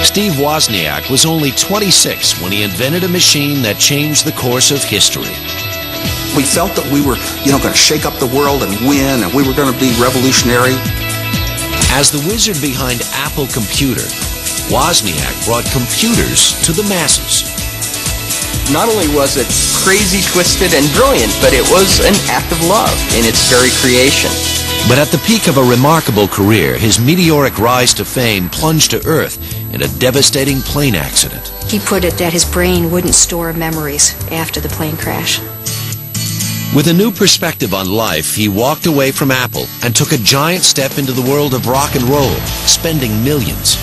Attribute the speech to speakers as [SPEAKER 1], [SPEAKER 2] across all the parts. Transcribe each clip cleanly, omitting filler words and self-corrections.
[SPEAKER 1] Steve Wozniak was only 26 when he invented a machine that changed the course of history.
[SPEAKER 2] We felt that we were, going to shake up the world and win, and we were going to be revolutionary.
[SPEAKER 1] As the wizard behind Apple Computer, Wozniak brought computers to the masses.
[SPEAKER 3] Not only was it crazy, twisted, and brilliant, but it was an act of love in its very creation.
[SPEAKER 1] But at the peak of a remarkable career, his meteoric rise to fame plunged to earth in a devastating plane accident.
[SPEAKER 4] He put it that his brain wouldn't store memories after the plane crash.
[SPEAKER 1] With a new perspective on life, he walked away from Apple and took a giant step into the world of rock and roll, spending millions.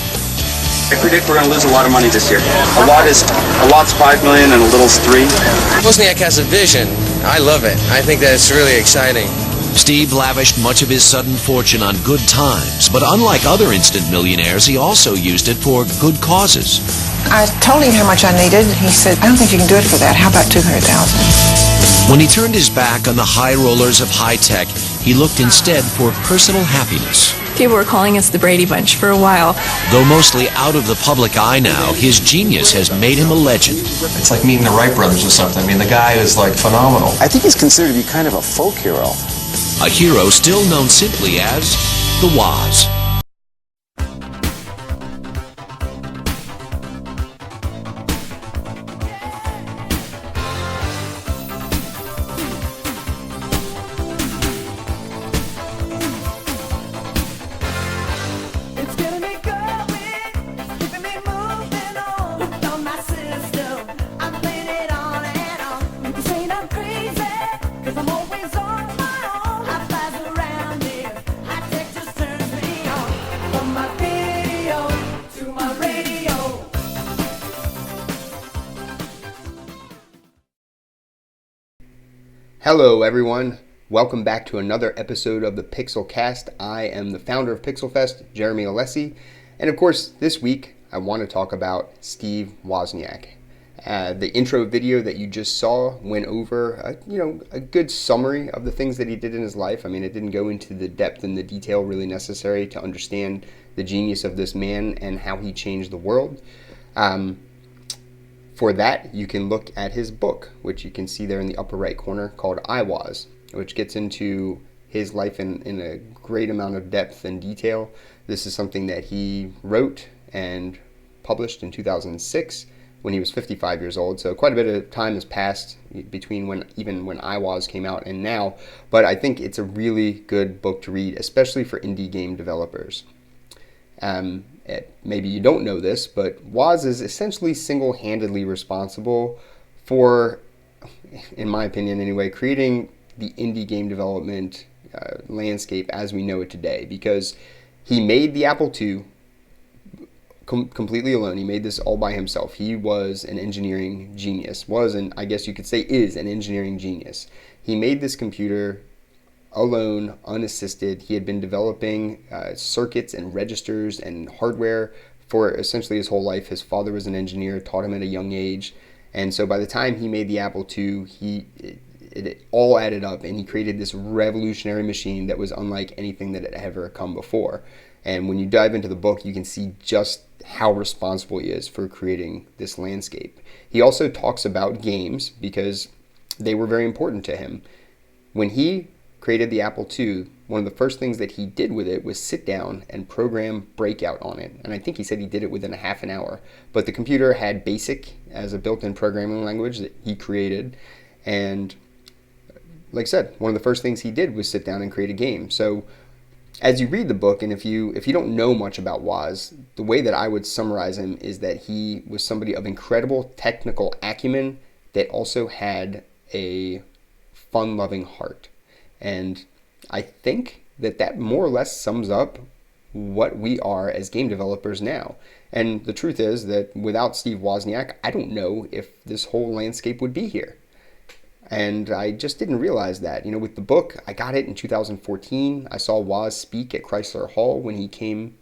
[SPEAKER 5] I predict we're going to lose a lot of money this year. A lot's $5 million and a little's $3 million.
[SPEAKER 6] Wozniak has a vision. I love it. I think that it's really exciting.
[SPEAKER 1] Steve lavished much of his sudden fortune on good times, but unlike other instant millionaires, he also used it for good causes.
[SPEAKER 7] I told him how much I needed. He said, I don't think you can do it for that. How about $200,000?
[SPEAKER 1] When he turned his back on the high rollers of high tech, he looked instead for personal happiness.
[SPEAKER 8] People were calling us the Brady Bunch for a while.
[SPEAKER 1] Though mostly out of the public eye now, his genius has made him a legend.
[SPEAKER 9] It's like meeting the Wright brothers or something. I mean, the guy is like phenomenal.
[SPEAKER 10] I think he's considered to be kind of a folk hero.
[SPEAKER 1] A hero still known simply as the Woz.
[SPEAKER 11] Hello everyone, welcome back to another episode of the PixelCast. I am the founder of PixelFest, Jeremy Alessi, and of course this week I want to talk about Steve Wozniak. The intro video that you just saw went over a good summary of the things that he did in his life. I mean, it didn't go into the depth and the detail really necessary to understand the genius of this man and how he changed the world. For that, you can look at his book, which you can see there in the upper right corner, called I Was, which gets into his life in a great amount of depth and detail. This is something that he wrote and published in 2006 when he was 55 years old. So quite a bit of time has passed between when I Was came out and now. But I think it's a really good book to read, especially for indie game developers. Maybe you don't know this, but Woz is essentially single-handedly responsible for, in my opinion anyway, creating the indie game development landscape as we know it today, because he made the Apple II completely alone. He made this all by himself. He was an engineering genius, and I guess you could say is an engineering genius. He made this computer alone, unassisted. He had been developing circuits and registers and hardware for essentially his whole life. His father was an engineer, taught him at a young age, and so by the time he made the Apple II, it all added up, and he created this revolutionary machine that was unlike anything that had ever come before. And when you dive into the book, you can see just how responsible he is for creating this landscape. He also talks about games because they were very important to him. When he created the Apple II, one of the first things that he did with it was sit down and program Breakout on it. And I think he said he did it within a half an hour. But the computer had BASIC as a built-in programming language that he created. And like I said, one of the first things he did was sit down and create a game. So as you read the book, and if you don't know much about Woz, the way that I would summarize him is that he was somebody of incredible technical acumen that also had a fun-loving heart. And I think that more or less sums up what we are as game developers now. And the truth is that without Steve Wozniak, I don't know if this whole landscape would be here. And I just didn't realize that. With the book, I got it in 2014. I saw Woz speak at Chrysler Hall when he came.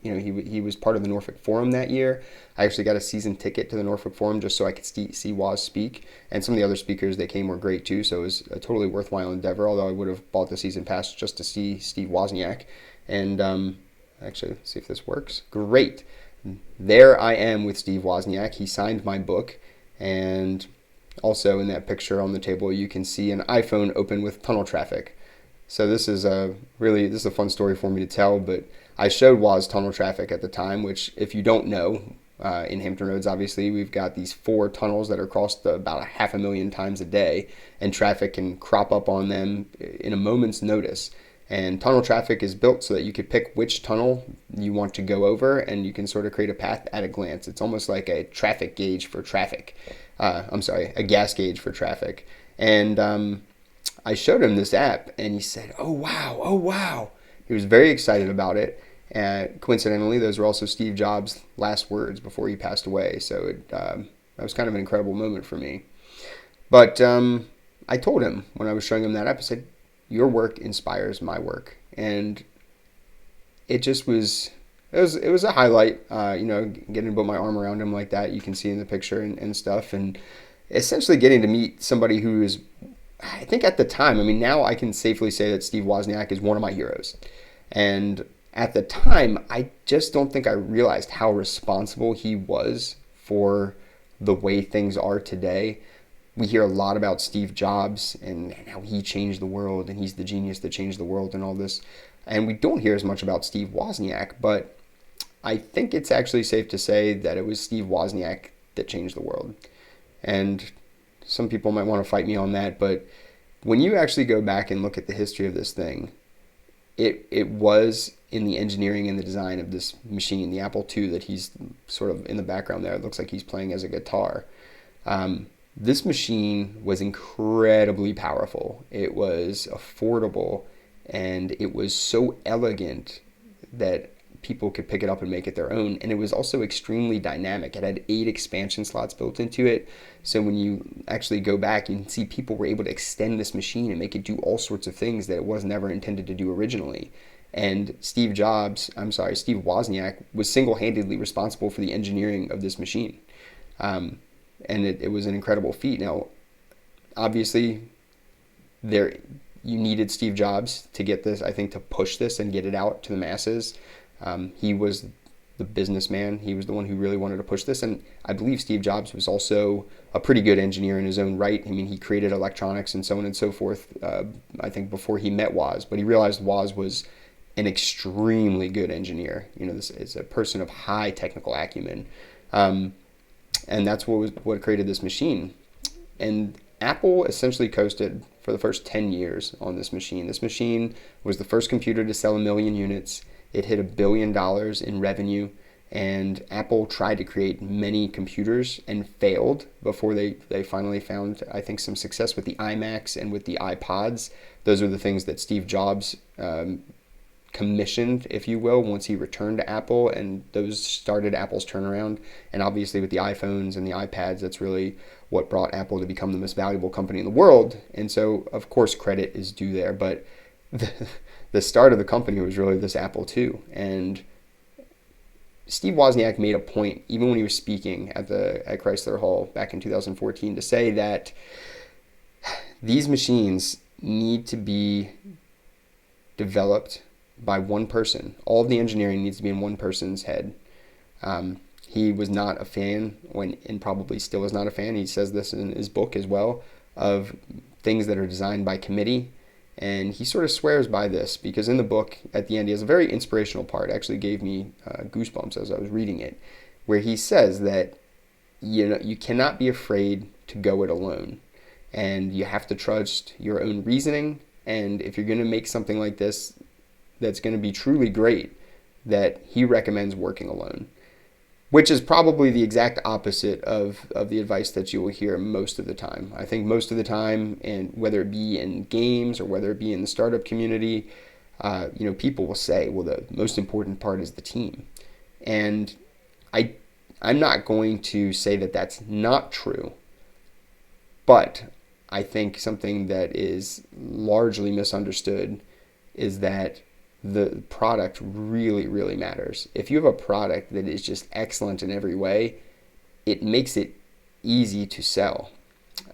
[SPEAKER 11] He was part of the Norfolk Forum that year. I actually got a season ticket to the Norfolk Forum just so I could see Woz speak. And some of the other speakers that came were great too, so it was a totally worthwhile endeavor, although I would have bought the season pass just to see Steve Wozniak. And actually, let's see if this works. Great. there I am with Steve Wozniak. He signed my book, and also in that picture on the table you can see an iPhone open with tunnel traffic. So this is a fun story for me to tell, but I showed Woz tunnel traffic at the time, which if you don't know, in Hampton Roads, obviously, we've got these 4 tunnels that are crossed about 500,000 times a day, and traffic can crop up on them in a moment's notice. And tunnel traffic is built so that you could pick which tunnel you want to go over, and you can sort of create a path at a glance. It's almost like a traffic gauge for traffic. A gas gauge for traffic. And I showed him this app, and he said, "Oh wow." He was very excited about it. And coincidentally, those were also Steve Jobs' last words before he passed away. So that was kind of an incredible moment for me. But I told him when I was showing him that app, I said, "Your work inspires my work." And it just was, it was a highlight, getting to put my arm around him like that. You can see in the picture and stuff. And essentially getting to meet somebody who is, I think at the time, now I can safely say that Steve Wozniak is one of my heroes. And at the time, I just don't think I realized how responsible he was for the way things are today. We hear a lot about Steve Jobs and how he changed the world, and he's the genius that changed the world and all this. And we don't hear as much about Steve Wozniak, but I think it's actually safe to say that it was Steve Wozniak that changed the world. And some people might want to fight me on that, but when you actually go back and look at the history of this thing, it was in the engineering and the design of this machine, the Apple II that he's sort of in the background there. It looks like he's playing as a guitar. This machine was incredibly powerful. It was affordable, and it was so elegant that people could pick it up and make it their own. And it was also extremely dynamic. It had 8 expansion slots built into it. So when you actually go back, you can see people were able to extend this machine and make it do all sorts of things that it was never intended to do originally. And Steve Wozniak was single-handedly responsible for the engineering of this machine. And it was an incredible feat. Now, obviously, you needed Steve Jobs to get this, I think, to push this and get it out to the masses. He was the businessman. He was the one who really wanted to push this. And I believe Steve Jobs was also a pretty good engineer in his own right. He created electronics and so on and so forth, I think, before he met Woz. But he realized Woz was an extremely good engineer. This is a person of high technical acumen. And that's what created this machine. And Apple essentially coasted for the first 10 years on this machine. This machine was the first computer to sell 1 million units. It hit $1 billion in revenue, and Apple tried to create many computers and failed before they finally found, I think, some success with the iMacs and with the iPods. Those are the things that Steve Jobs commissioned, if you will, once he returned to Apple, and those started Apple's turnaround. And obviously with the iPhones and the iPads, that's really what brought Apple to become the most valuable company in the world. And so, of course, credit is due there, but the start of the company was really this Apple II. And Steve Wozniak made a point, even when he was speaking at Chrysler Hall back in 2014, to say that these machines need to be developed by one person. All of the engineering needs to be in one person's head. He was not a fan, and probably still is not a fan, he says this in his book as well, of things that are designed by committee. And he sort of swears by this, because in the book, at the end, he has a very inspirational part. It actually gave me goosebumps as I was reading it, where he says that you cannot be afraid to go it alone, and you have to trust your own reasoning. And if you're going to make something like this that's going to be truly great, that he recommends working alone, which is probably the exact opposite of the advice that you will hear most of the time. I think most of the time, and whether it be in games or whether it be in the startup community, people will say, well, the most important part is the team. And I'm not going to say that that's not true, but I think something that is largely misunderstood is that the product really, really matters. If you have a product that is just excellent in every way, it makes it easy to sell.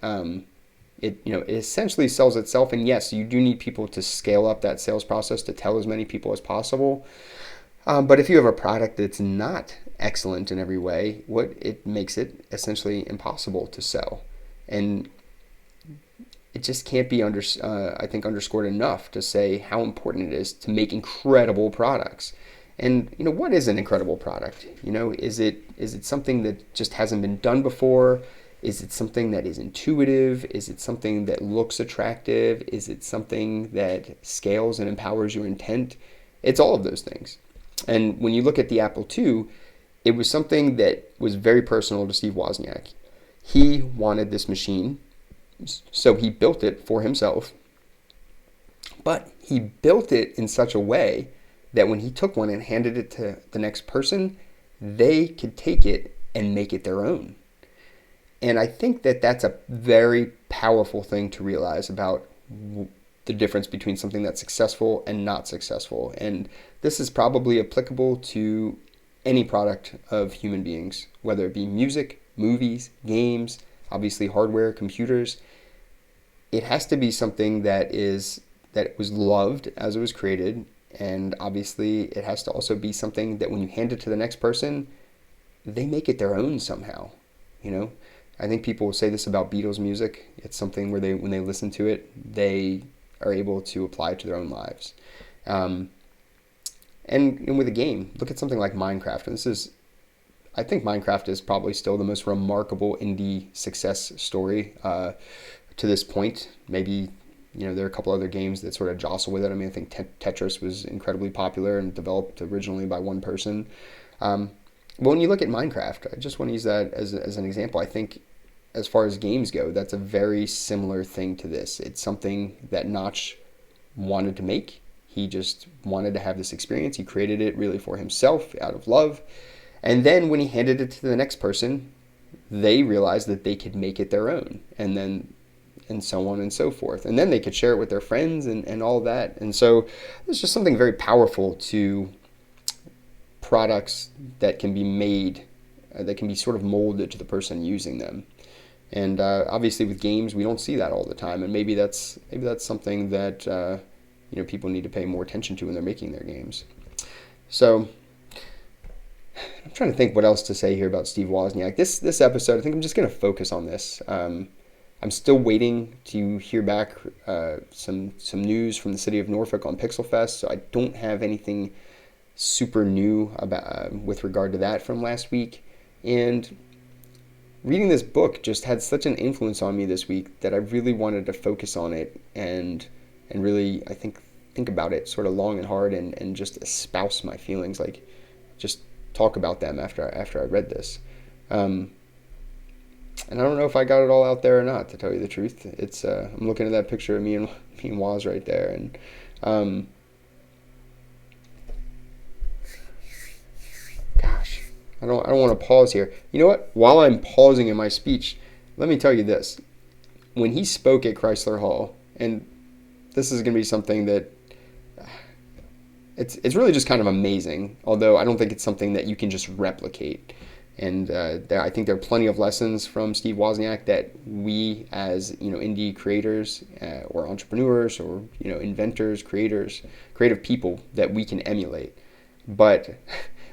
[SPEAKER 11] It essentially sells itself, and yes, you do need people to scale up that sales process to tell as many people as possible. But if you have a product that's not excellent in every way, what it makes it essentially impossible to sell. And it just can't be I think underscored enough to say how important it is to make incredible products. And what is an incredible product? Is it something that just hasn't been done before? Is it something that is intuitive? Is it something that looks attractive? Is it something that scales and empowers your intent? It's all of those things. And when you look at the Apple II, it was something that was very personal to Steve Wozniak. He wanted this machine, so he built it for himself. But he built it in such a way that when he took one and handed it to the next person, they could take it and make it their own. And I think that that's a very powerful thing to realize about the difference between something that's successful and not successful. And this is probably applicable to any product of human beings, whether it be music, movies, games, obviously hardware, computers. It has to be something that was loved as it was created. And obviously it has to also be something that when you hand it to the next person, they make it their own somehow. I think people will say this about Beatles music. It's something where when they listen to it, they are able to apply it to their own lives. And with a game, look at something like Minecraft. And I think Minecraft is probably still the most remarkable indie success story to this point. Maybe there are a couple other games that sort of jostle with it. I think Tetris was incredibly popular and developed originally by one person. But when you look at Minecraft, I just want to use that as an example. I think as far as games go, that's a very similar thing to this. It's something that Notch wanted to make. He just wanted to have this experience. He created it really for himself out of love. And then when he handed it to the next person, they realized that they could make it their own. And so on and so forth. And then they could share it with their friends and all that. And so there's just something very powerful to products that can be made, that can be sort of molded to the person using them. And obviously with games, we don't see that all the time. And maybe that's something that people need to pay more attention to when they're making their games. So I'm trying to think what else to say here about Steve Wozniak. This episode, I think I'm just going to focus on this. I'm still waiting to hear back some news from the city of Norfolk on PixelFest, so I don't have anything super new about with regard to that from last week. And reading this book just had such an influence on me this week that I really wanted to focus on it and really, I think about it sort of long and hard and just espouse my feelings, like just talk about them after I read this. And I don't know if I got it all out there or not, to tell you the truth. It's I'm looking at that picture of me and Woz right there, and gosh, I don't want to pause here. You know what? While I'm pausing in my speech, let me tell you this: when he spoke at Chrysler Hall, and this is going to be something that it's really just kind of amazing. Although I don't think it's something that you can just replicate. And I think there are plenty of lessons from Steve Wozniak that we, as indie creators or entrepreneurs or inventors, creators, creative people, that we can emulate. But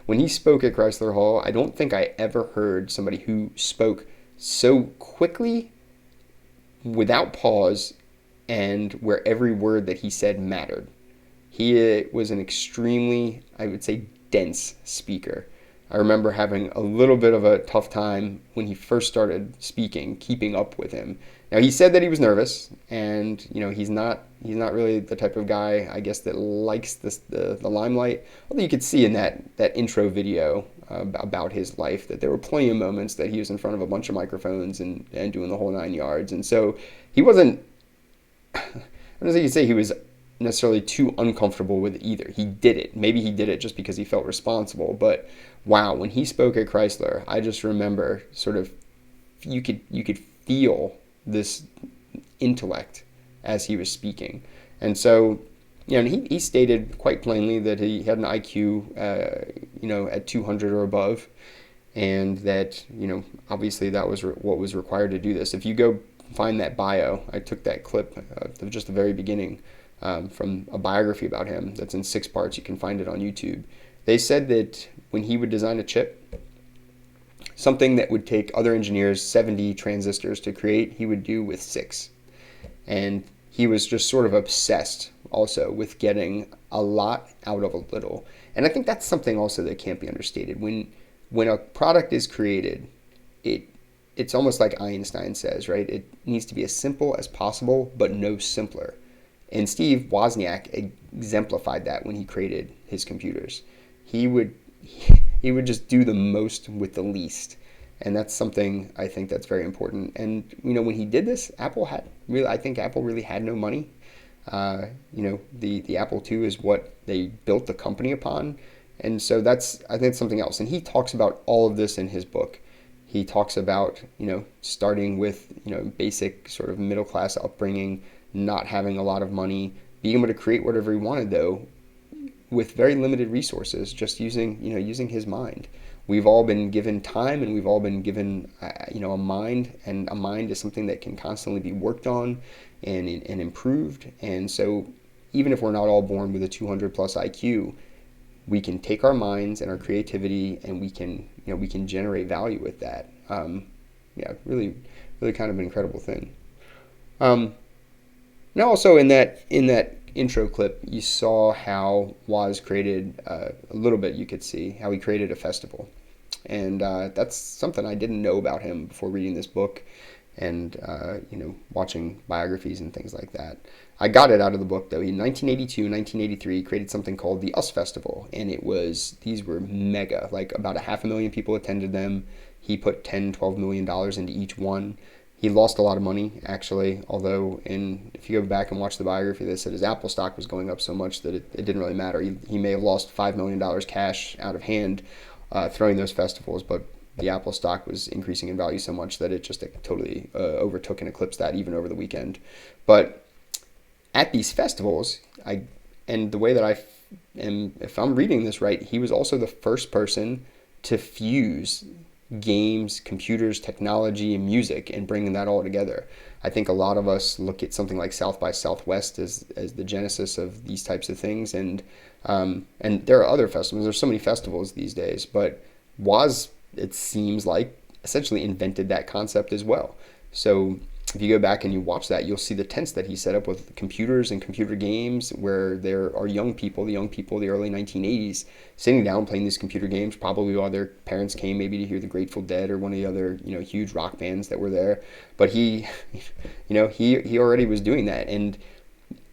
[SPEAKER 11] when he spoke at Chrysler Hall, I don't think I ever heard somebody who spoke so quickly, without pause, and where every word that he said mattered. He was an extremely, I would say, dense speaker. I remember having a little bit of a tough time when he first started speaking, keeping up with him. Now, he said that he was nervous, and he's not really the type of guy, I guess, that likes the limelight. Although you could see in that intro video about his life that there were plenty of moments that he was in front of a bunch of microphones and doing the whole 9 yards. And so he wasn't, I don't think you could say he was necessarily too uncomfortable with it either. He did it. Maybe he did it just because he felt responsible. But wow, when he spoke at Chrysler, I just remember sort of you could feel this intellect as he was speaking. And so he stated quite plainly that he had an IQ at 200 or above, and that obviously that was what was required to do this. If you go find that bio, I took that clip of just the very beginning from a biography about him that's in 6 parts. You can find it on YouTube. They said that when he would design a chip, something that would take other engineers 70 transistors to create, he would do with 6. And he was just sort of obsessed also with getting a lot out of a little. And I think that's something also that can't be understated. When a product is created, it's almost like Einstein says, right? It needs to be as simple as possible, but no simpler. And Steve Wozniak exemplified that when he created his computers. He would just do the most with the least. And that's something I think that's very important. And, when he did this, I think Apple really had no money. The Apple II is what they built the company upon. And so I think something else. And he talks about all of this in his book. He talks about, starting with, basic sort of middle class upbringing, not having a lot of money, being able to create whatever he wanted, though, with very limited resources, just using his mind. We've all been given time, and we've all been given, a mind, and a mind is something that can constantly be worked on and improved. And so even if we're not all born with a 200 plus IQ, we can take our minds and our creativity, and we can generate value with that. Really kind of an incredible thing. Now also in that intro clip, you saw how Woz created a little bit. You could see how he created a festival, and that's something I didn't know about him before reading this book, and watching biographies and things like that. I got it out of the book though. In 1982, 1983, he created something called the US Festival, and these were mega. Like about 500,000 people attended them. He put $10-12 million into each one. He lost a lot of money, actually, although if you go back and watch the biography, they said his Apple stock was going up so much that it didn't really matter. He may have lost $5 million cash out of hand throwing those festivals, but the Apple stock was increasing in value so much that it just totally overtook and eclipsed that even over the weekend. But at these festivals, and the way that if I'm reading this right, he was also the first person to fuse games, computers, technology, and music, and bringing that all together. I think a lot of us look at something like South by Southwest as the genesis of these types of things, and there are other festivals. There's so many festivals these days, but Woz, it seems like, essentially invented that concept as well. So if you go back and you watch that, you'll see the tents that he set up with computers and computer games, where there are the early 1980s, sitting down playing these computer games, probably while their parents came maybe to hear the Grateful Dead or one of the other huge rock bands that were there. But he already was doing that, and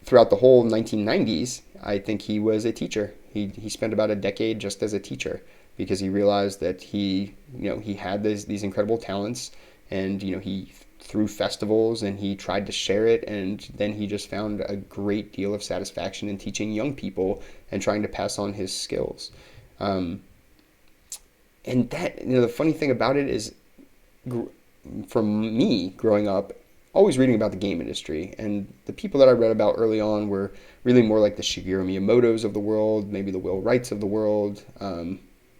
[SPEAKER 11] throughout the whole 1990s, I think he was a teacher. He spent about a decade just as a teacher, because he realized that he had these incredible talents, and he through festivals, and he tried to share it, and then he just found a great deal of satisfaction in teaching young people and trying to pass on his skills. And that, the funny thing about it is, from me growing up, always reading about the game industry, and the people that I read about early on were really more like the Shigeru Miyamotos of the world, maybe the Will Wrights of the world.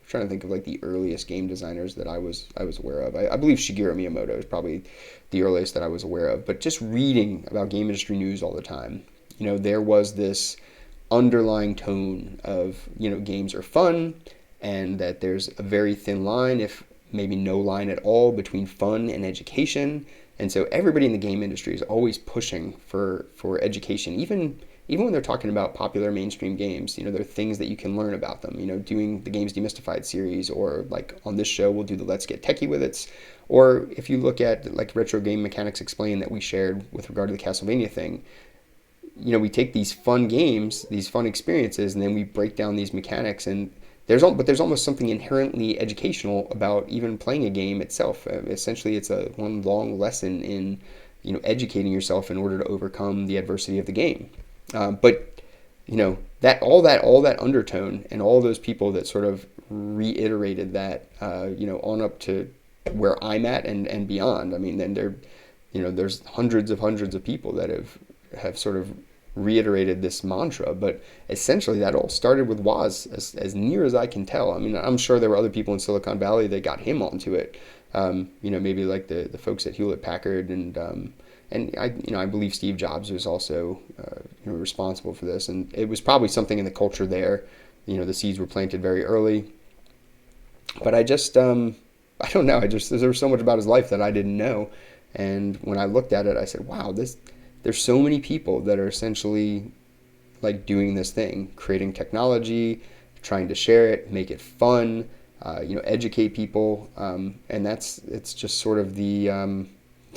[SPEAKER 11] Trying to think of like the earliest game designers that I was aware of. I believe Shigeru Miyamoto is probably the earliest that I was aware of. But just reading about game industry news all the time, there was this underlying tone of games are fun, and that there's a very thin line, if maybe no line at all, between fun and education. And so everybody in the game industry is always pushing for education, even when they're talking about popular mainstream games. There are things that you can learn about them, doing the Games Demystified series, or like on this show, we'll do the Let's Get Techie with It. Or if you look at like Retro Game Mechanics Explained that we shared with regard to the Castlevania thing, we take these fun games, these fun experiences, and then we break down these mechanics, and there's almost something inherently educational about even playing a game itself. Essentially, it's one long lesson in, educating yourself in order to overcome the adversity of the game. But that all that undertone, and all those people that sort of reiterated that, on up to where I'm at and beyond. I mean, then there's hundreds of people that have sort of reiterated this mantra, but essentially that all started with Woz, as near as I can tell. I mean, I'm sure there were other people in Silicon Valley that got him onto it. Maybe like the folks at Hewlett Packard, and I believe Steve Jobs was also responsible for this, and it was probably something in the culture there. The seeds were planted very early. But I I don't know. There was so much about his life that I didn't know. And when I looked at it, I said, wow, there's so many people that are essentially like doing this thing, creating technology, trying to share it, make it fun, educate people. And it's just sort of the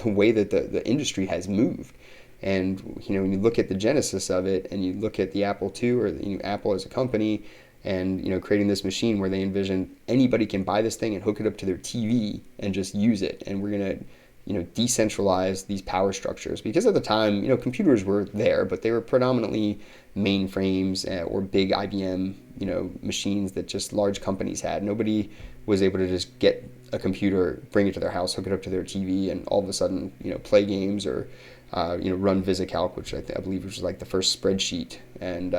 [SPEAKER 11] way that the industry has moved. And, when you look at the genesis of it and you look at the Apple II or Apple as a company and, creating this machine where they envision anybody can buy this thing and hook it up to their TV and just use it. And we're going to, decentralize these power structures, because at the time, computers were there, but they were predominantly mainframes or big IBM, machines that just large companies had. Nobody was able to just get a computer, bring it to their house, hook it up to their TV, and all of a sudden, play games or, run VisiCalc, which I believe was like the first spreadsheet, and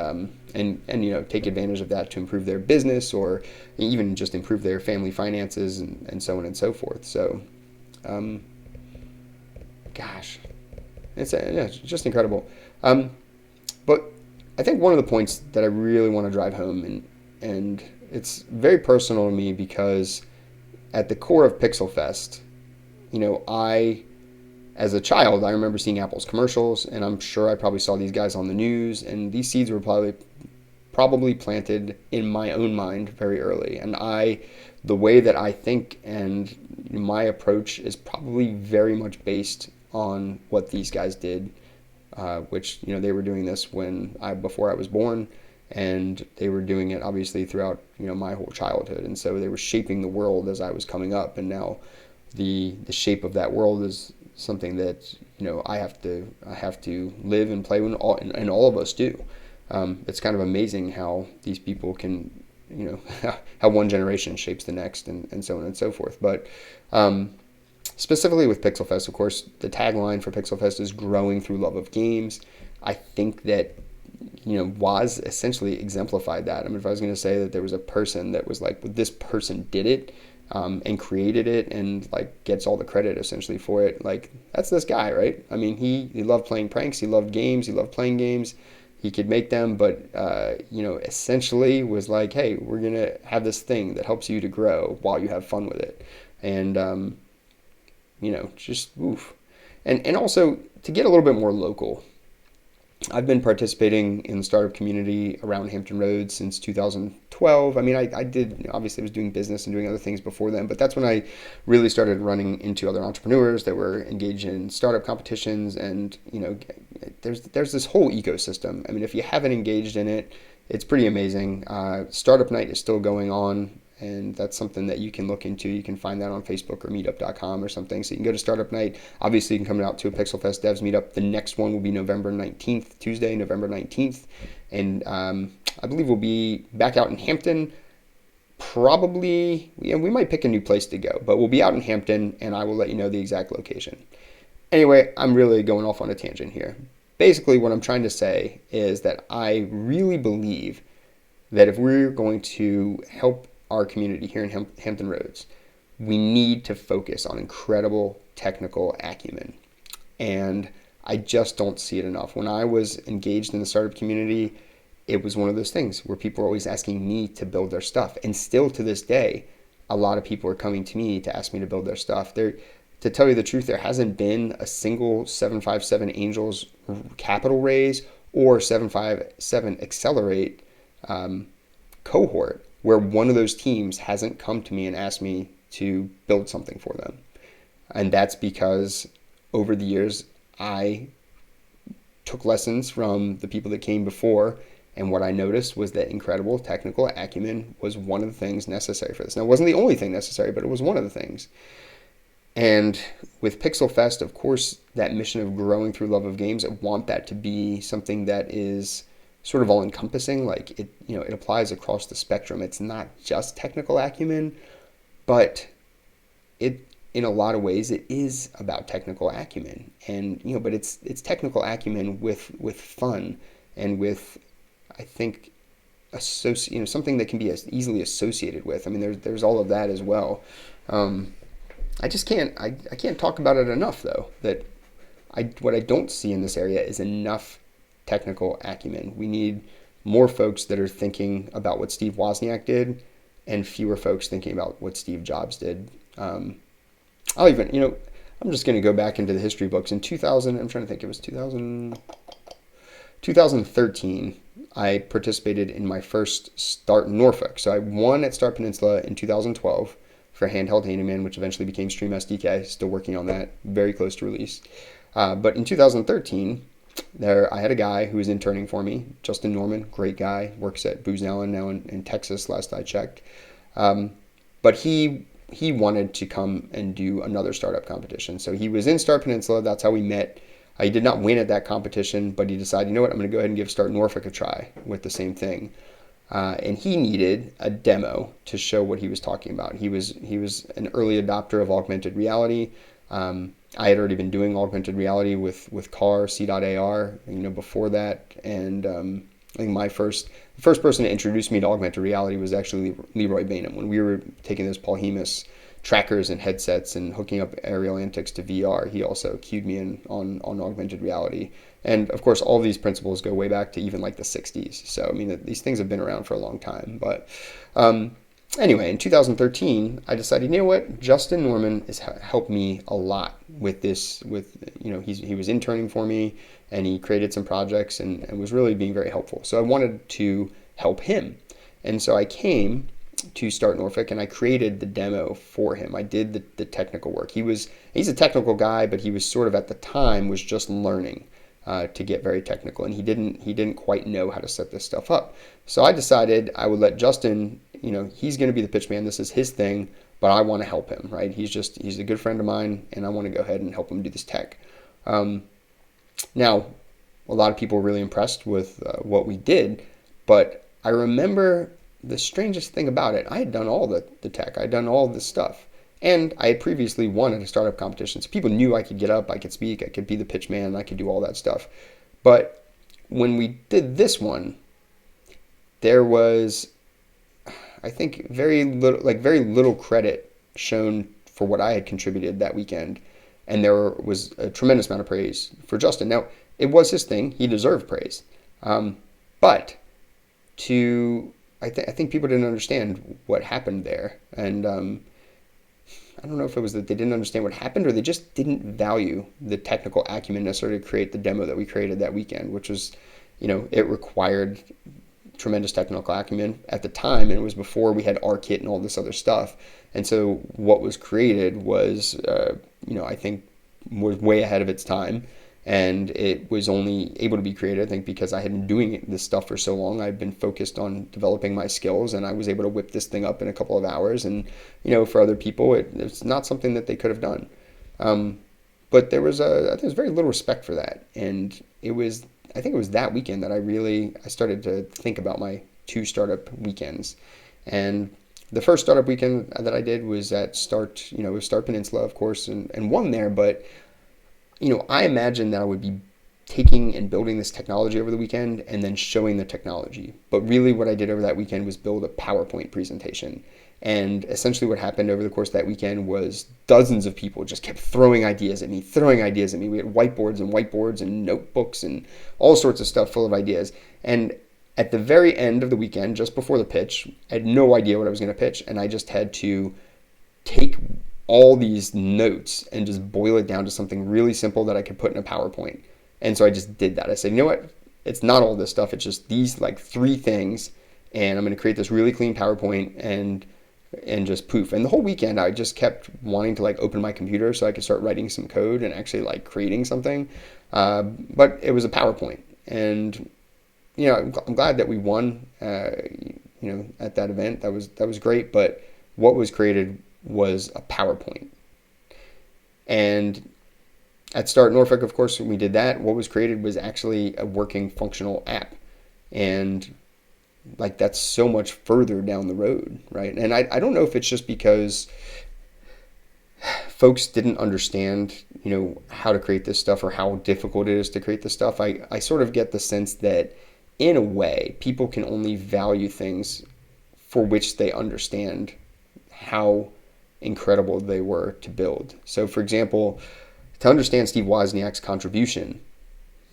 [SPEAKER 11] take advantage of that to improve their business or even just improve their family finances and so on and so forth. So, gosh, it's just incredible. But I think one of the points that I really want to drive home, and it's very personal to me, because at the core of PixelFest, as a child, I remember seeing Apple's commercials, and I'm sure I probably saw these guys on the news, and these seeds were probably planted in my own mind very early. And the way that I think and my approach is probably very much based on what these guys did, which, they were doing this before I was born, and they were doing it obviously throughout, my whole childhood. And so they were shaping the world as I was coming up, and now the shape of that world is something that, I have to live and play with, and all of us do. It's kind of amazing how these people can, how one generation shapes the next, and so on and so forth. But specifically with PixelFest, of course, the tagline for PixelFest is growing through love of games. I think that, Woz essentially exemplified that. I mean, if I was going to say that there was a person that was like, well, this person did it, and created it and like gets all the credit essentially for it, like that's this guy, right? I mean, he loved playing pranks, he loved games, he loved playing games, he could make them, but essentially was like, hey, we're gonna have this thing that helps you to grow while you have fun with it. And just oof. And also to get a little bit more local, I've been participating in the startup community around Hampton Roads since 2012. I mean, I did, obviously I was doing business and doing other things before then, but that's when I really started running into other entrepreneurs that were engaged in startup competitions. And, there's this whole ecosystem. I mean, if you haven't engaged in it, it's pretty amazing. Startup Night is still going on, and that's something that you can look into. You can find that on Facebook or meetup.com or something. So you can go to Startup Night. Obviously, you can come out to a PixelFest Devs meetup. The next one will be November 19th, Tuesday, November 19th. And I believe we'll be back out in Hampton. Probably, we might pick a new place to go, but we'll be out in Hampton, and I will let you know the exact location. Anyway, I'm really going off on a tangent here. Basically, what I'm trying to say is that I really believe that if we're going to help our community here in Hampton Roads, we need to focus on incredible technical acumen. And I just don't see it enough. When I was engaged in the startup community, it was one of those things where people were always asking me to build their stuff. And still to this day, a lot of people are coming to me to ask me to build their stuff. To tell you the truth, there hasn't been a single 757 Angels capital raise or 757 Accelerate cohort where one of those teams hasn't come to me and asked me to build something for them. And that's because over the years, I took lessons from the people that came before, and what I noticed was that incredible technical acumen was one of the things necessary for this. Now, it wasn't the only thing necessary, but it was one of the things. And with PixelFest, of course, that mission of growing through love of games, I want that to be something that is sort of all-encompassing. Like it applies across the spectrum. It's not just technical acumen, but it, in a lot of ways, it is about technical acumen. And but it's technical acumen with fun and with, I think, something that can be as easily associated with. I mean, there's all of that as well. I just can't talk about it enough, though. That what I don't see in this area is enough technical acumen. We need more folks that are thinking about what Steve Wozniak did and fewer folks thinking about what Steve Jobs did. I'll even, I'm just going to go back into the history books. In 2000, I'm trying to think, it was 2013, I participated in my first Start Norfolk. So I won at Start Peninsula in 2012 for Handheld Handyman, which eventually became Stream SDK. Still working on that, very close to release. But in 2013, I had a guy who was interning for me, Justin Norman, great guy, works at Booz Allen now in Texas, last I checked. But he wanted to come and do another startup competition. So he was in Start Peninsula. That's how we met. He did not win at that competition, but he decided, I'm going to go ahead and give Start Norfolk a try with the same thing. And he needed a demo to show what he was talking about. He was an early adopter of augmented reality. I had already been doing augmented reality with CAR, C.AR, before that. And I think the first person to introduce me to augmented reality was actually Leroy Bainham. When we were taking those Paul Hemus trackers and headsets and hooking up Aerial Antics to VR, he also cued me in on augmented reality. And of course, all of these principles go way back to even like the 60s. So, I mean, these things have been around for a long time. But anyway, in 2013, I decided, Justin Norman has helped me a lot with this. He was interning for me, and he created some projects and was really being very helpful. So I wanted to help him. And so I came to Start Norfolk, and I created the demo for him. I did the technical work. He's a technical guy, but he was sort of, at the time, was just learning to get very technical, and he didn't quite know how to set this stuff up. So I decided I would let Justin, he's going to be the pitch man. This is his thing, but I want to help him, right? He's a good friend of mine, and I want to go ahead and help him do this tech. Now, a lot of people were really impressed with what we did, but I remember the strangest thing about it. I had done all the tech. I had done all this stuff. And I had previously won at a startup competition. So people knew I could get up, I could speak, I could be the pitch man, I could do all that stuff. But when we did this one, there was, I think, very little credit shown for what I had contributed that weekend. And there was a tremendous amount of praise for Justin. Now, it was his thing. He deserved praise. But I think people didn't understand what happened there. And I don't know if it was that they didn't understand what happened or they just didn't value the technical acumen necessary to create the demo that we created that weekend, which was, it required tremendous technical acumen at the time, and it was before we had RKit and all this other stuff. And so what was created was, I think was way ahead of its time. And it was only able to be created, I think, because I had been doing this stuff for so long. I'd been focused on developing my skills, and I was able to whip this thing up in a couple of hours. And, for other people, it's not something that they could have done. But I think there was very little respect for that. And I think it was that weekend that I started to think about my 2 startup weekends. And the first startup weekend that I did was at Start Peninsula, of course, and won there. But I imagined that I would be taking and building this technology over the weekend and then showing the technology. But really what I did over that weekend was build a PowerPoint presentation. And essentially what happened over the course of that weekend was dozens of people just kept throwing ideas at me. We had whiteboards and notebooks and all sorts of stuff full of ideas. And at the very end of the weekend, just before the pitch, I had no idea what I was going to pitch. And I just had to take all these notes and just boil it down to something really simple that I could put in a PowerPoint. And so I just did that. I said, what? It's not all this stuff. It's just these 3 things. And I'm going to create this really clean PowerPoint and just poof. And the whole weekend, I just kept wanting to open my computer so I could start writing some code and actually creating something. But it was a PowerPoint. And, I'm glad that we won, at that event. That was great. But what was created was a PowerPoint. And at Start Norfolk, of course, when we did that, what was created was actually a working functional app. And that's so much further down the road, right? And I don't know if it's just because folks didn't understand, how to create this stuff or how difficult it is to create this stuff. I sort of get the sense that, in a way, people can only value things for which they understand how incredible they were to build. So, for example, to understand Steve Wozniak's contribution,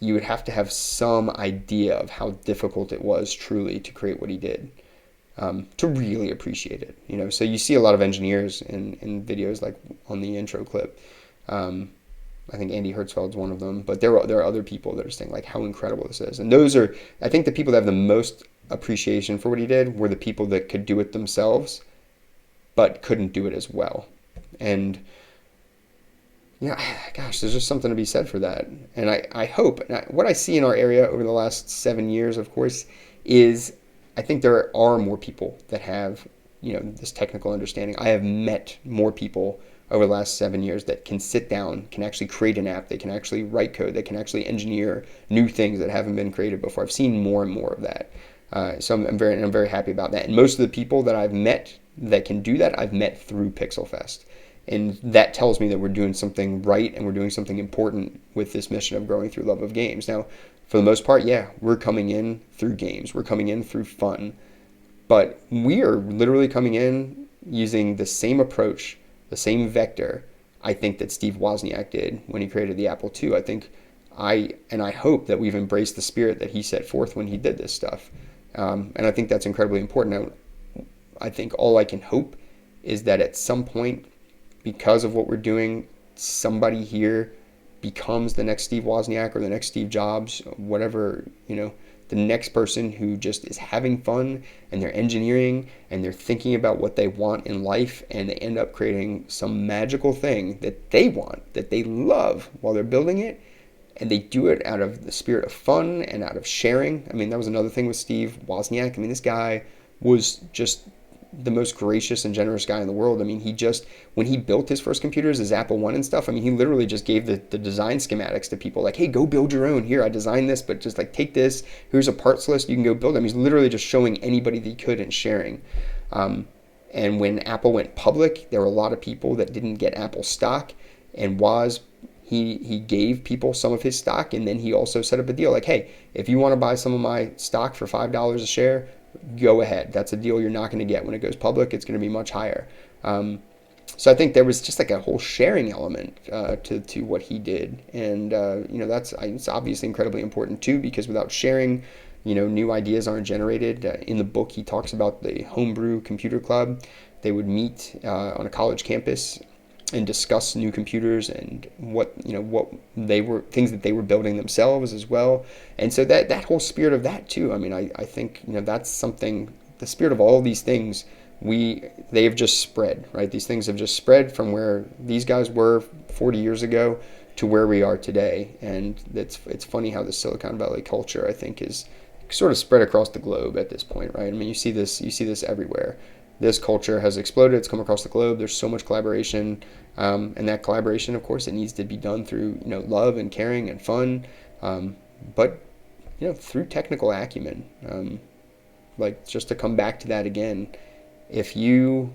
[SPEAKER 11] you would have to have some idea of how difficult it was truly to create what he did. to really appreciate it. So you see a lot of engineers in videos like on the intro clip. I think Andy Hertzfeld's one of them, but there are other people that are saying like how incredible this is. And those are, I think, the people that have the most appreciation for what he did were the people that could do it themselves, but couldn't do it as well. And yeah, gosh, there's just something to be said for that. And I hope, what I see in our area over the last 7 years, of course, is I think there are more people that have, this technical understanding. I have met more people over the last 7 years that can sit down, can actually create an app, they can actually write code, they can actually engineer new things that haven't been created before. I've seen more and more of that. So I'm very happy about that. And most of the people that I've met that can do that, I've met through PixelFest. And that tells me that we're doing something right and we're doing something important with this mission of growing through love of games. Now, for the most part, yeah, we're coming in through games. We're coming in through fun. But we are literally coming in using the same approach, the same vector, I think, that Steve Wozniak did when he created the Apple II. I hope that we've embraced the spirit that he set forth when he did this stuff. And I think that's incredibly important. I think all I can hope is that at some point, because of what we're doing, somebody here becomes the next Steve Wozniak or the next Steve Jobs, whatever, the next person who just is having fun and they're engineering and they're thinking about what they want in life, and they end up creating some magical thing that they want, that they love while they're building it, and they do it out of the spirit of fun and out of sharing. I mean, that was another thing with Steve Wozniak. I mean, this guy was just the most gracious and generous guy in the world. I mean, when he built his first computers, his Apple I and stuff, I mean, he literally just gave the design schematics to people like, hey, go build your own. Here, I designed this, but just like take this. Here's a parts list. You can go build them. He's literally just showing anybody that he could and sharing. And when Apple went public, there were a lot of people that didn't get Apple stock, and he gave people some of his stock, and then he also set up a deal like, hey, if you want to buy some of my stock for $5 a share, go ahead. That's a deal you're not going to get when it goes public. It's going to be much higher. So I think there was just like a whole sharing element to what he did, and it's obviously incredibly important too, because without sharing, new ideas aren't generated. In the book, he talks about the homebrew computer club. They would meet on a college campus and discuss new computers and what they were, things that they were building themselves as well. And so that whole spirit of that too, I mean, I think that's something, the spirit of all these things, they have just spread, right? These things have just spread from where these guys were 40 years ago to where we are today. And it's funny how the Silicon Valley culture, I think, is sort of spread across the globe at this point, right? I mean, you see this everywhere. This culture has exploded. It's come across the globe. There's so much collaboration, and that collaboration, of course, it needs to be done through love and caring and fun, but through technical acumen. Like, just to come back to that again, if you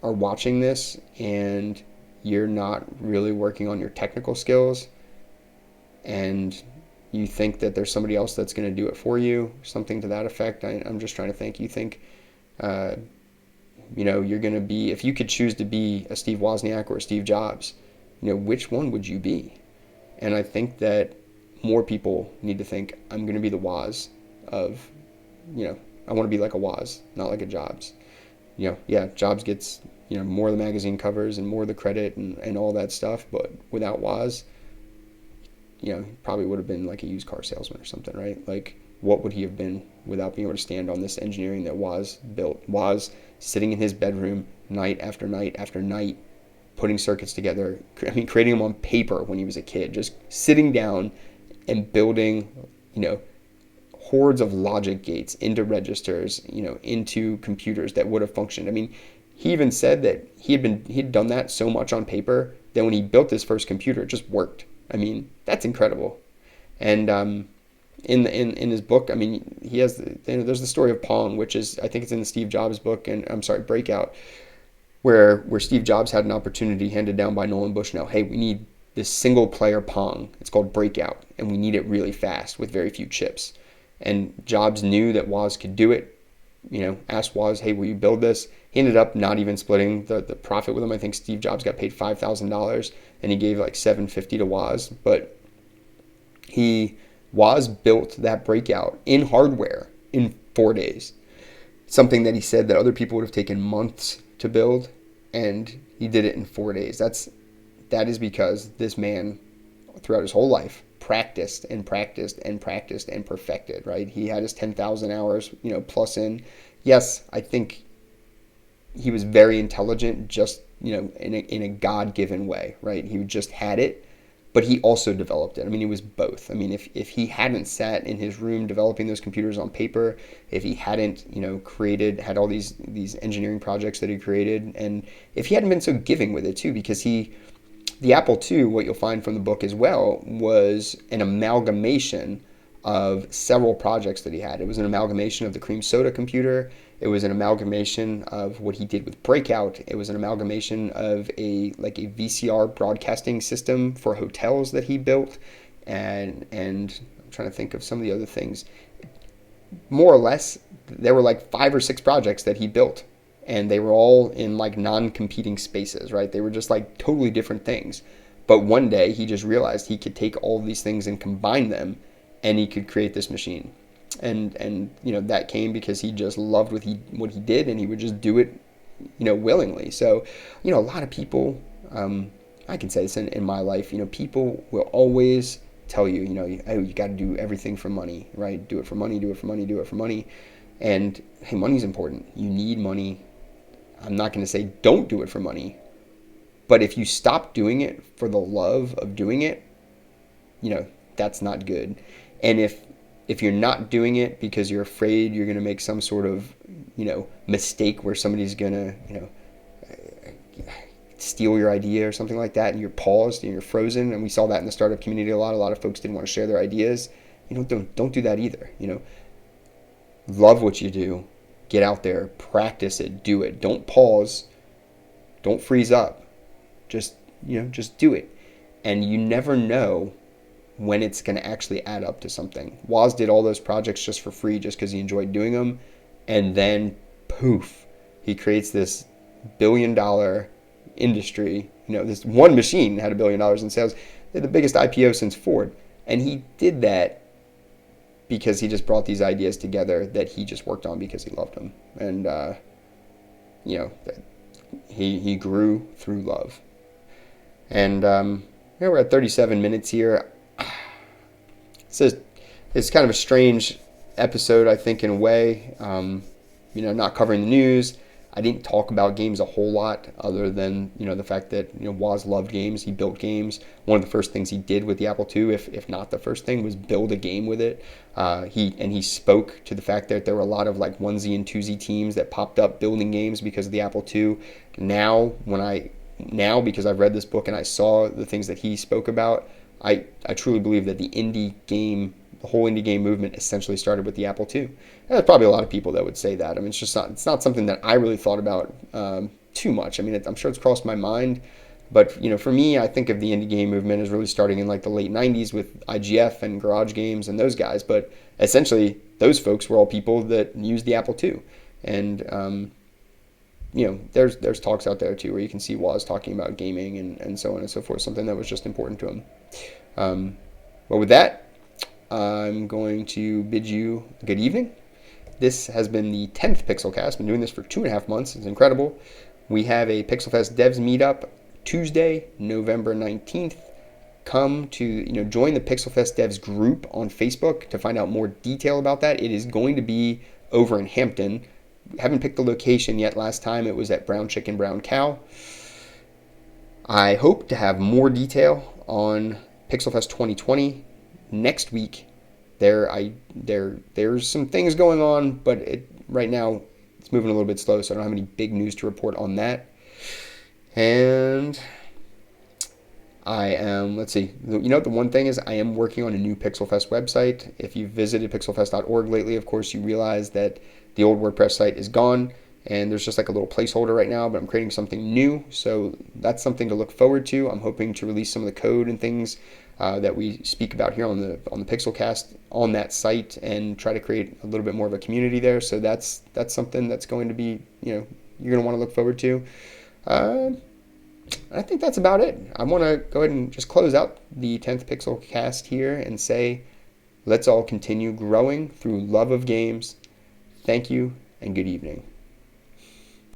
[SPEAKER 11] are watching this and you're not really working on your technical skills, and you think that there's somebody else that's going to do it for you, something to that effect. I'm just trying to think. You think. You're going to be, if you could choose to be a Steve Wozniak or a Steve Jobs, which one would you be? And I think that more people need to think, I'm going to be the Woz of, I want to be like a Woz, not like a Jobs. Jobs gets, more of the magazine covers and more of the credit and all that stuff, but without Woz, probably would have been like a used car salesman or something, right? Like, what would he have been without being able to stand on this engineering that Woz built? Woz sitting in his bedroom night after night after night, putting circuits together, creating them on paper when he was a kid, just sitting down and building, hordes of logic gates into registers, into computers that would have functioned. I mean, he even said that he'd done that so much on paper that when he built his first computer, it just worked. I mean, that's incredible. And in his book, I mean, he has there's the story of Pong, which is, I think it's in the Steve Jobs book, and Breakout, where Steve Jobs had an opportunity handed down by Nolan Bushnell. Hey, we need this single player Pong. It's called Breakout, and we need it really fast with very few chips. And Jobs knew that Woz could do it. Asked Woz, hey, will you build this? He ended up not even splitting the profit with him. I think Steve Jobs got paid $5,000, and he gave like $750 to Woz. But Woz built that Breakout in hardware in 4 days. something that he said that other people would have taken months to build, and he did it in 4 days. That is because this man, throughout his whole life, practiced and practiced and practiced and perfected, right? He had his 10,000 hours, plus in. Yes, I think he was very intelligent, just, in a God-given way, right? He just had it, but he also developed it. I mean, he was both. I mean, if he hadn't sat in his room developing those computers on paper, if he hadn't, had all these engineering projects that he created, and if he hadn't been so giving with it too, because the Apple II, what you'll find from the book as well, was an amalgamation of several projects that he had. It was an amalgamation of the cream soda computer. It was an amalgamation of what he did with Breakout. It was an amalgamation of a VCR broadcasting system for hotels that he built. And I'm trying to think of some of the other things. More or less, there were 5 or 6 projects that he built. And they were all in non-competing spaces, right? They were just totally different things. But one day he just realized he could take all of these things and combine them, and he could create this machine. And that came because he just loved what he did, and he would just do it, willingly. So, a lot of people, I can say this in my life, people will always tell you, oh, you got to do everything for money, right? Do it for money, do it for money, do it for money. And hey, money's important. You need money. I'm not going to say don't do it for money, but if you stop doing it for the love of doing it, that's not good. And if you're not doing it because you're afraid you're going to make some sort of, mistake where somebody's going to, steal your idea or something like that, and you're paused and you're frozen, and we saw that in the startup community a lot of folks didn't want to share their ideas, don't do that either. Love what you do. Get out there, practice it, do it. Don't pause. Don't freeze up. Just do it. And you never know when it's going to actually add up to something. Woz did all those projects just for free, just because he enjoyed doing them. And then, poof, he creates this billion-dollar industry. This one machine had $1 billion in sales. They're the biggest IPO since Ford. And he did that because he just brought these ideas together that he just worked on because he loved them. And, he grew through love. And we're at 37 minutes here. It's kind of a strange episode, I think, in a way. Not covering the news. I didn't talk about games a whole lot, other than the fact that Woz loved games. He built games. One of the first things he did with the Apple II, if not the first thing, was build a game with it. He spoke to the fact that there were a lot of onesie and twosie teams that popped up building games because of the Apple II. Now because I've read this book and I saw the things that he spoke about, I truly believe that the whole indie game movement essentially started with the Apple II. And there's probably a lot of people that would say that. I mean, it's not something that I really thought about too much. I mean, I'm sure it's crossed my mind, but for me, I think of the indie game movement as really starting in the late 90s with IGF and Garage Games and those guys. But essentially, those folks were all people that used the Apple II. And there's talks out there too where you can see Woz talking about gaming and so on and so forth, something that was just important to him. But with that, I'm going to bid you good evening. This has been the 10th PixelCast. Been doing this for 2.5 months. It's incredible. We have a PixelFest Devs meetup Tuesday, November 19th. Come to join the PixelFest Devs group on Facebook to find out more detail about that. It is going to be over in Hampton. We haven't picked the location yet. Last time it was at Brown Chicken, Brown Cow. I hope to have more detail on PixelFest 2020 next week. There's some things going on, but right now it's moving a little bit slow, so I don't have any big news to report on that. And I am, let's see, the one thing is I am working on a new PixelFest website. If you've visited pixelfest.org lately, of course, you realize that the old WordPress site is gone, and there's just a little placeholder right now, but I'm creating something new, so that's something to look forward to. I'm hoping to release some of the code and things that we speak about here on the PixelCast on that site, and try to create a little bit more of a community there. So that's something that's going to be, you're going to want to look forward to. I think that's about it. I want to go ahead and just close out the 10th PixelCast here and say, let's all continue growing through love of games. Thank you, and good evening.